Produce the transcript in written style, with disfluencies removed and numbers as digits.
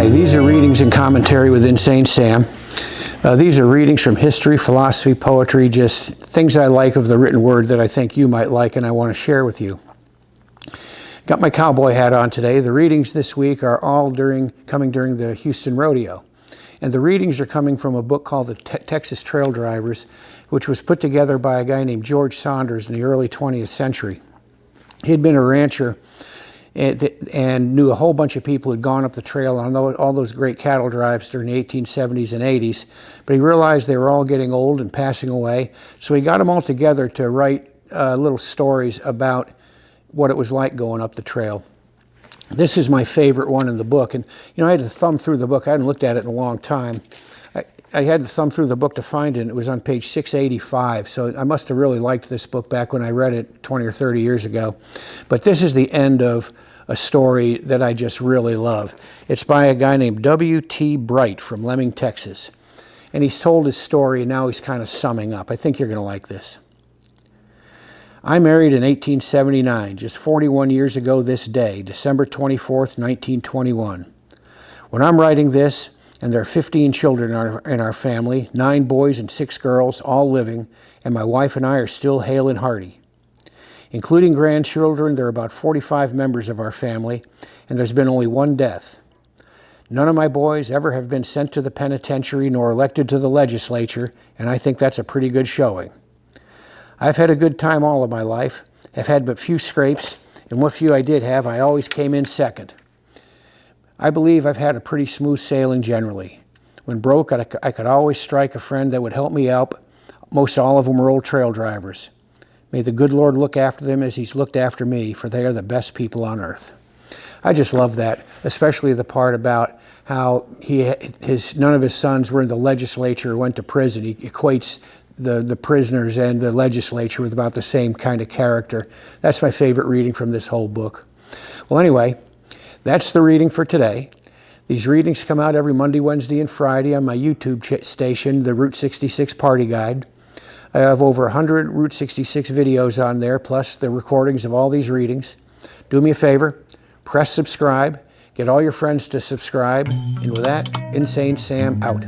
Hi, these are readings and commentary with Insane Sam. These are readings from history, philosophy, poetry, just things I like of the written word that I think you might like and I want to share with you. Got my cowboy hat on today. The readings this week are all coming during the Houston Rodeo. And the readings are coming from a book called The Texas Trail Drivers, which was put together by a guy named George Saunders in the early 20th century. He'd been a rancher and knew a whole bunch of people who'd gone up the trail on all those great cattle drives during the 1870s and 80s, but he realized they were all getting old and passing away, so he got them all together to write little stories about what it was like going up the trail. This is my favorite one in the book, and you know, I had to thumb through the book. I hadn't looked at it in a long time. I had to thumb through the book to find it, and it was on page 685, so I must have really liked this book back when I read it 20 or 30 years ago. But this is the end of a story that I just really love. It's by a guy named W.T. Bright from Lemming, Texas. And he's told his story, and now he's kind of summing up. I think you're going to like this. I married in 1879, just 41 years ago this day, December 24th, 1921. When I'm writing this, and there are 15 children in our family, 9 boys and 6 girls, all living, and my wife and I are still hale and hearty. Including grandchildren, there are about 45 members of our family, and there's been only 1 death. None of my boys ever have been sent to the penitentiary nor elected to the legislature, and I think that's a pretty good showing. I've had a good time all of my life. I've had but few scrapes, and what few I did have, I always came in second. I believe I've had a pretty smooth sailing generally. When broke, I could always strike a friend that would help me out. Most all of them were old trail drivers. May the good Lord look after them as he's looked after me, for they are the best people on earth. I just love that, especially the part about how none of his sons were in the legislature or went to prison. He equates the prisoners and the legislature with about the same kind of character. That's my favorite reading from this whole book. Well, anyway, that's the reading for today. These readings come out every Monday, Wednesday, and Friday on my YouTube station, the Route 66 Party Guide. I have over 100 Route 66 videos on there, plus the recordings of all these readings. Do me a favor, press subscribe, get all your friends to subscribe, and with that, Insane Sam out.